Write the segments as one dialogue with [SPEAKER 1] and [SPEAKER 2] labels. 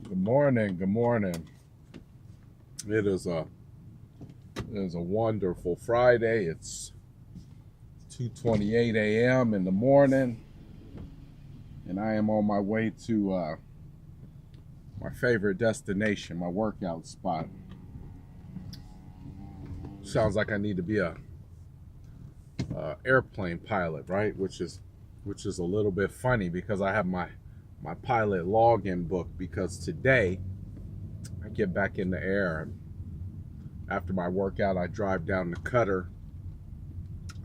[SPEAKER 1] Good morning. Good morning. It is a wonderful Friday. It's 2:28 a.m. in the morning, and I am on my way to my favorite destination, my workout spot. Sounds like I need to be a airplane pilot, right? Which is a little bit funny because I have my pilot login book because today I get back in the air. After my workout, I drive down to Qatar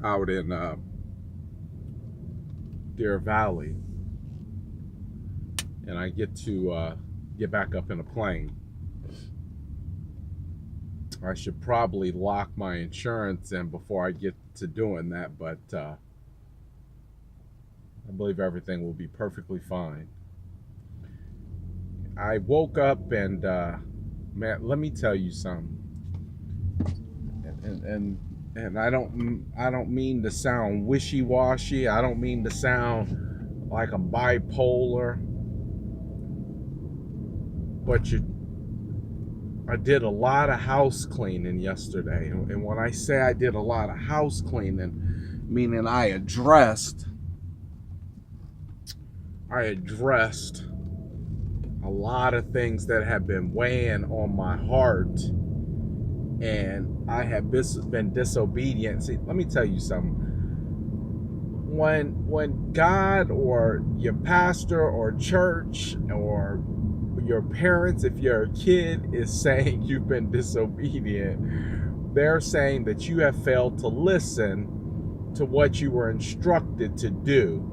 [SPEAKER 1] out in Deer Valley, and I get to get back up in a plane. I should probably lock my insurance in before I get to doing that, but I believe everything will be perfectly fine. I woke up and man, let me tell you something. And I don't mean to sound wishy-washy. I don't mean to sound like I'm bipolar, but I did a lot of house cleaning yesterday. And when I say I did a lot of house cleaning, meaning I addressed a lot of things that have been weighing on my heart, and I have been disobedient. See, let me tell you something. When God or your pastor or church or your parents, if you're a kid, is saying you've been disobedient, they're saying that you have failed to listen to what you were instructed to do.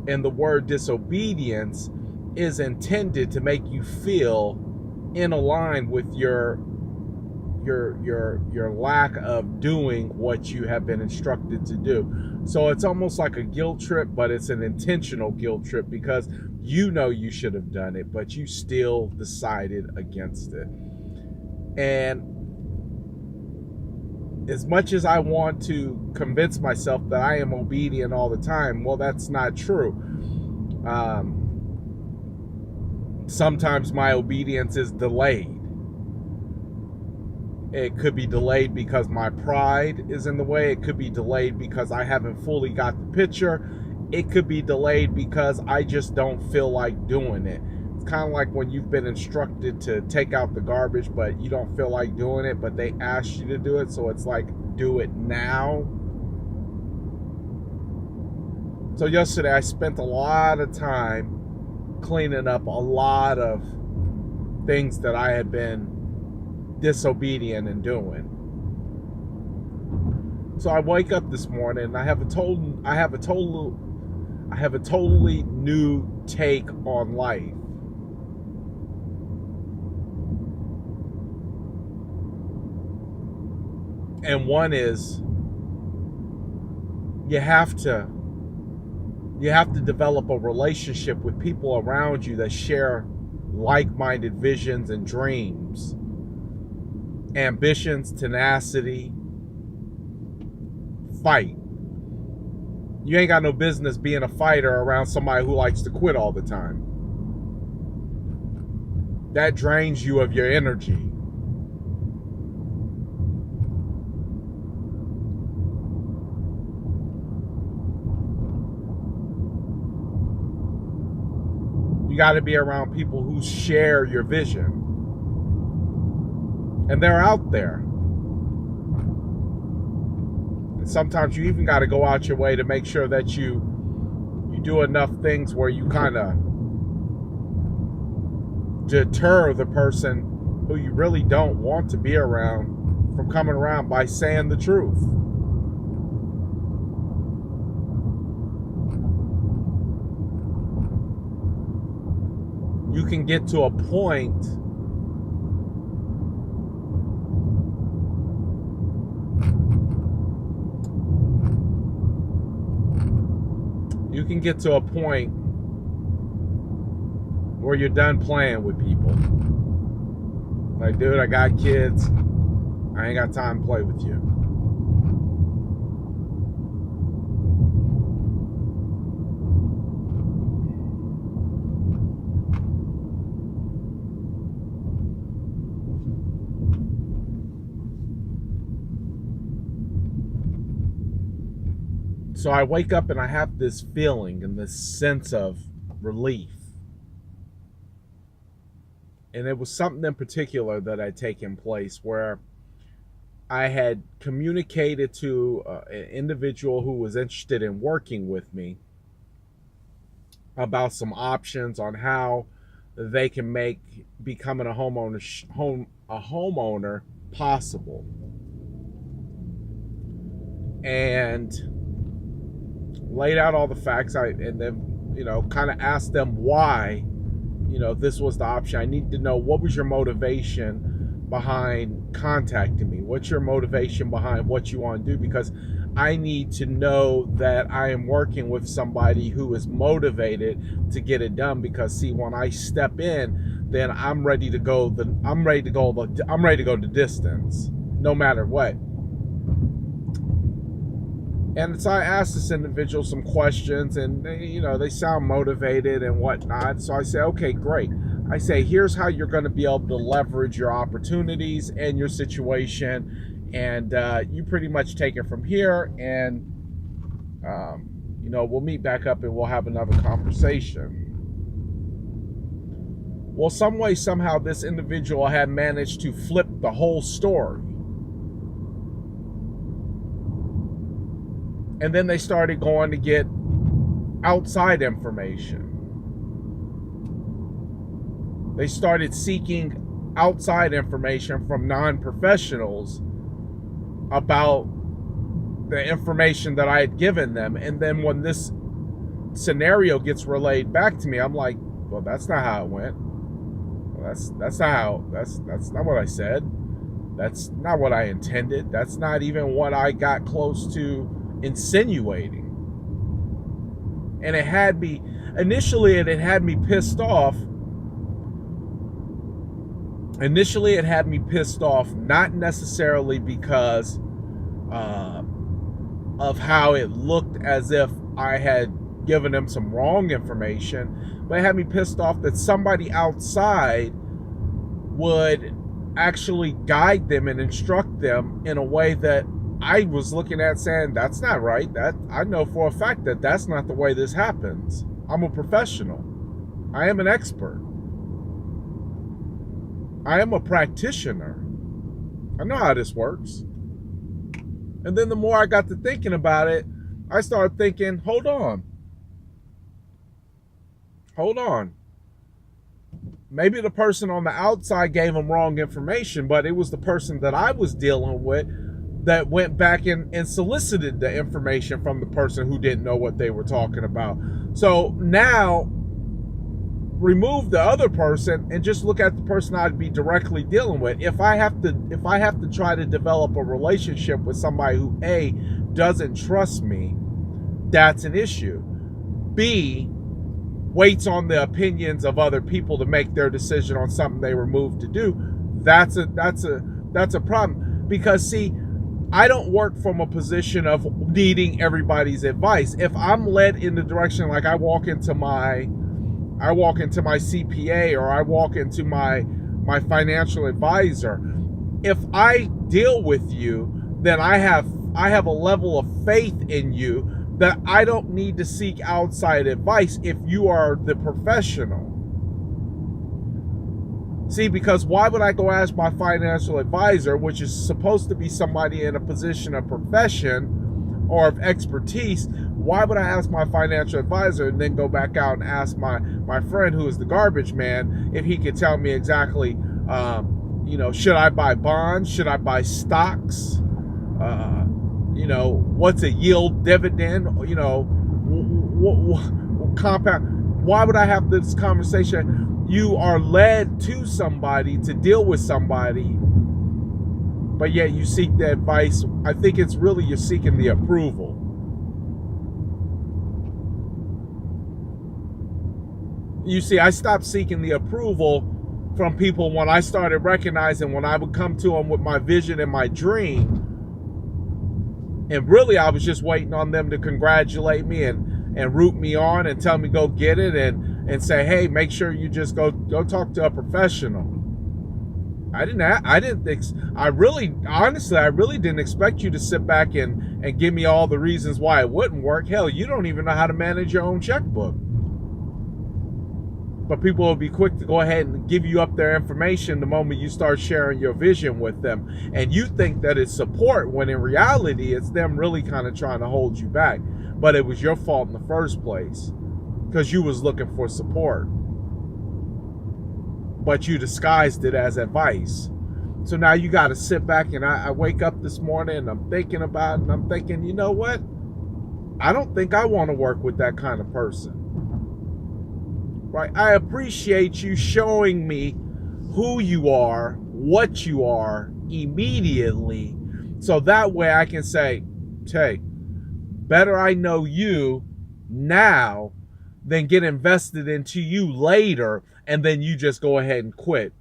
[SPEAKER 1] And the word disobedience is intended to make you feel in line with your lack of doing what you have been instructed to do. So it's almost like a guilt trip, but it's an intentional guilt trip because you know you should have done it, but you still decided against it. And as much as I want to convince myself that I am obedient all the time, well, that's not true. Sometimes my obedience is delayed. It could be delayed because my pride is in the way. It could be delayed because I haven't fully got the picture. It could be delayed because I just don't feel like doing it. It's kind of like when you've been instructed to take out the garbage, but you don't feel like doing it, but they asked you to do it. So it's like, do it now. So yesterday I spent a lot of time cleaning up a lot of things that I had been disobedient in doing. So I wake up this morning and I have a totally new take on life. And one is you have to develop a relationship with people around you that share like-minded visions and dreams, ambitions, tenacity, fight. You ain't got no business being a fighter around somebody who likes to quit all the time. That drains you of your energy. You got to be around people who share your vision. And they're out there. And sometimes you even got to go out your way to make sure that you do enough things where you kind of deter the person who you really don't want to be around from coming around by saying the truth. You can get to a point where you're done playing with people. Like, dude, I got kids. I ain't got time to play with you. So I wake up and I have this feeling and this sense of relief. And it was something in particular that had taken place where I had communicated to an individual who was interested in working with me about some options on how they can make becoming a homeowner possible. And laid out all the facts, and then, kind of asked them why, this was the option. I need to know, what was your motivation behind contacting me? What's your motivation behind what you want to do? Because I need to know that I am working with somebody who is motivated to get it done. Because see, when I step in, then I'm ready to go the distance, no matter what. And so I asked this individual some questions, and they sound motivated and whatnot. So I say, okay, great. I say, here's how you're going to be able to leverage your opportunities and your situation, and you pretty much take it from here. And we'll meet back up and we'll have another conversation. Well, some way, somehow, this individual had managed to flip the whole story. And then they started going to get outside information. They started seeking outside information from non-professionals about the information that I had given them. And then when this scenario gets relayed back to me, I'm like, well, that's not how it went. Well, that's not what I said. That's not what I intended. That's not even what I got close to insinuating. And it had me pissed off. Initially, it had me pissed off, not necessarily because of how it looked as if I had given them some wrong information, but it had me pissed off that somebody outside would actually guide them and instruct them in a way that I was looking at saying, that's not right. That I know for a fact that that's not the way this happens. I'm a professional. I am an expert. I am a practitioner. I know how this works. And then the more I got to thinking about it, I started thinking, hold on. Maybe the person on the outside gave them wrong information, but it was the person that I was dealing with that went back and solicited the information from the person who didn't know what they were talking about. So now remove the other person and just look at the person I'd be directly dealing with. If I have to try to develop a relationship with somebody who A, doesn't trust me, that's an issue. B, waits on the opinions of other people to make their decision on something they were moved to do, that's a problem. Because see, I don't work from a position of needing everybody's advice. If I'm led in the direction, like I walk into my CPA or I walk into my financial advisor, if I deal with you, then I have a level of faith in you that I don't need to seek outside advice if you are the professional. See, because why would I go ask my financial advisor, which is supposed to be somebody in a position of profession or of expertise, why would I ask my financial advisor and then go back out and ask my friend who is the garbage man if he could tell me exactly, should I buy bonds? Should I buy stocks? What's a yield dividend? Compound. Why would I have this conversation? You are led to somebody to deal with somebody, but yet you seek the advice. I think it's really you're seeking the approval. You see, I stopped seeking the approval from people when I started recognizing when I would come to them with my vision and my dream. And really, I was just waiting on them to congratulate me and root me on and tell me go get it and say, hey, make sure you just go talk to a professional. I really, honestly, I really didn't expect you to sit back and give me all the reasons why it wouldn't work. Hell, you don't even know how to manage your own checkbook. But people will be quick to go ahead and give you up their information the moment you start sharing your vision with them. And you think that it's support when in reality, it's them really kind of trying to hold you back. But it was your fault in the first place because you was looking for support. But you disguised it as advice. So now you got to sit back, and I wake up this morning and I'm thinking about it, and I'm thinking, you know what? I don't think I want to work with that kind of person. Right? I appreciate you showing me who you are, what you are immediately. So that way I can say, hey, better I know you now than get invested into you later and then you just go ahead and quit.